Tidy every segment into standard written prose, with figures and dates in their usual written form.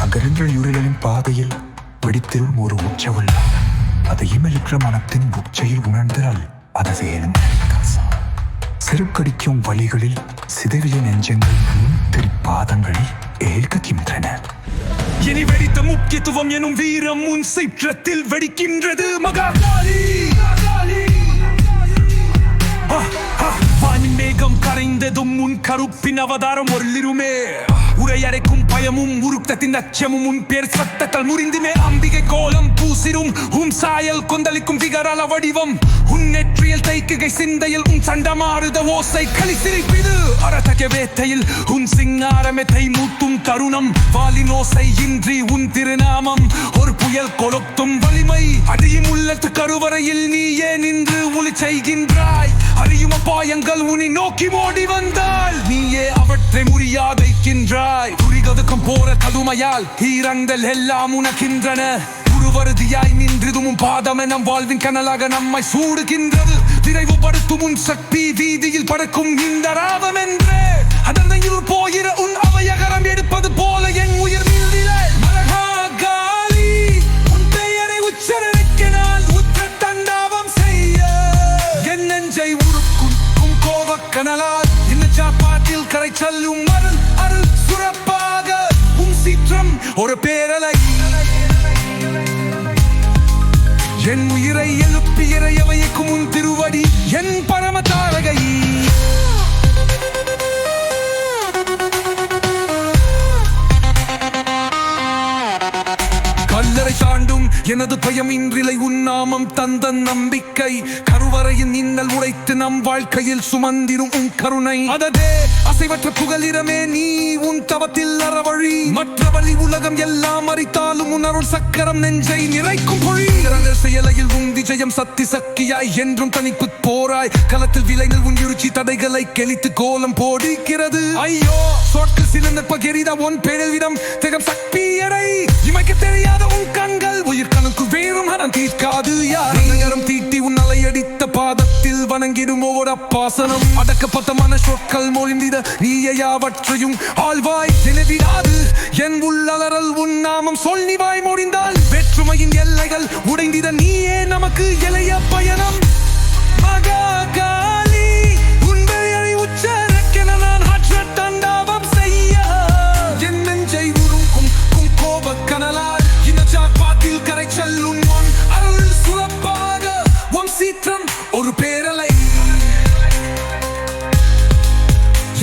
அகன்ற யுரலின் பாதையில் வெடித்திடும் ஒரு உச்சவெள்ளம். அதை இமலுற்ற மனத்தின் உச்சையில் உணர்ந்தால் அது வேணும். செருக்கடிக்கும் வழிகளில் சிதறிய நெஞ்சங்கள் பாதங்களில் ஏற்கின்றன. இனி வெடித்த முக்கியத்துவம் எனும் வீரம் உன் சீற்றத்தில் வெடிக்கின்றது. மகாகாளி வானின் மேகம் கரைந்ததும் உன் கருப்பின் அவதாரம் ஒருளிருமே. உரையடைக்கும் பயமும் உருக்கத்தின் அச்சமும் உன் பேர் சத்தத்தால் முறிந்துமே. அம்பிகை கோலம் பூசிரும் உன் சாயல் கொந்தளிக்கும் விகரால வடிவம். உன் நெற்றியல் தைக்குகை சிந்தையில் உன் சண்டமாறுத ஓசை களிசிரிப்பிது. அரதக வேட்டையில் உன் சிங்காரமெத்தை மூட்டும் தருணம். வாலின் ஓசை இன்றி உன் திருநாமம் ஒரு புயல் கொளுத்தும் வலிமை. அடியும் உள்ளத்து கருவறையில் நீயே நின்று ஒளி செய்கின்றாய். அறியும் அபாயங்கள் உன்னை நோக்கி ஓடி வந்தால் நீயே அவற்றை முறியாதைக்கின்றாய். துரிகதுக்கும் போற கடுமையால் ஈரங்கள் எல்லாம் உனக்கின்றன. உருவருதியாய் நின்றுதும் பாதம் நம் வாழ்வின் கனலாக நம்மை சூடுகின்றது. விரைவுபடுத்தும் உன் சக்தி வீதியில் பறக்கும் இந்த ராவம் என்றே. அதனை போயிர உன் அவையகரம் எடுப்பது போல என் உயிர் மீள்நிலை. மகாகாளி உன் பெயரை உச்சரிக்க நான் உற்ற தண்டாவம் செய்ய என் நெஞ்சை உருக்கும் கோபக்கனலால் இந்த சாப்பாட்டில் கரை செல்லும் அருள் அருள் சுரப்பாக உன் சீற்றம் ஒரு பேரலை. என் உயிரை எழுப்பி இறைய வைக்கும் உன் திருவடி என் பரம தாரகை. கல்லறை தாண்டும் எனது பயம் இன்றிலை உன் நாமம் தந்த நம்பிக்கை. கருவறையின் இன்னல் உடைத்து நம் வாழ்க்கையில் சுமந்திரும் உன் கருணை. அததே அசைவற்ற புகலிடமே நீ உன் தவத்தில் அறவழி. மற்ற வழி உலகம் எல்லாம் அறித்தாலும் உன் அருள் சக்கரம் நெஞ்சை நிறைக்கும் பொழி. செயலையில் உன் விஜயம் சக்தி சக்தியாய் என்றும் தனிப்பு போராய். களத்தில் விலைகள் உன் இருச்சி தடைகளை கெளித்து கோலம் போடிக்கிறது. ஐயோ சொற்கள் சிறந்த பகிரித உன் பேரவிடம் திகம் சக்தி எடை. இமைக்க தெரியாத உன் கண்கள் உயிர் கணக்கு வேறும் அறம் தீர்க்காது. யாரும் தீட்டி உன் அலையடித்த பாதத்தில் வணங்கிடும் ஒவ்வொரு அப்பாசனம். அடக்கப்பட்ட மன சொற்கள் மொழிந்திட நீயாவற்றையும் ஆழ்வாய் நினைவிடாது. என் உள்ளலரல் உன் நாமம் சொல்லிவாய் முடிந்தால் வேற்றுமையின் எல்லைகள் உடைந்திட நீயே நமக்கு எளைய பயணம். மகாகாளி உன் பெயரை உச்சரிக்க நான் ஆற்ற தண்டாவம் செய்ய என் நெஞ்சை உருக்கும் கோபக்கனலால் இந்த சாப்பாட்டில் கரை செல்லும் உன் அருள் சுரப்பாக உன் சீற்றம் ஒரு பேரலை.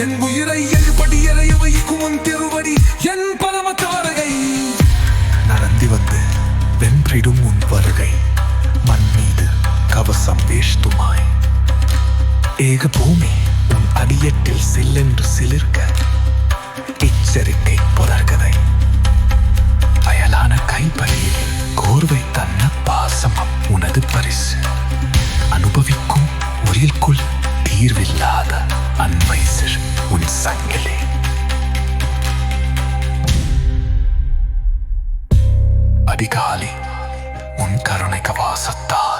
என் உயிரை எழுபடி எறைய வைக்கும் உன் திருவடி என் பரம தாரகை. நடந்து வந்து வென்றிடும் உன் வருகை மண் மீது கவசம் வேஷ்டுமாய். ஏக பூமி உன் அடியட்டில் சில்லென்று சிலிர்க்க எச்சரிக்கை புலர்கதை. அயலான கைப்பறியில் கோர்வை தன்ன பாசம் உனது பரிசு. அனுபவிக்கும் உயிர்க்குள் தீர்வில்லாத அன்பை சிறு உன் சங்கிலே. அதிகாலை உன் கருணை கவாசத்தால்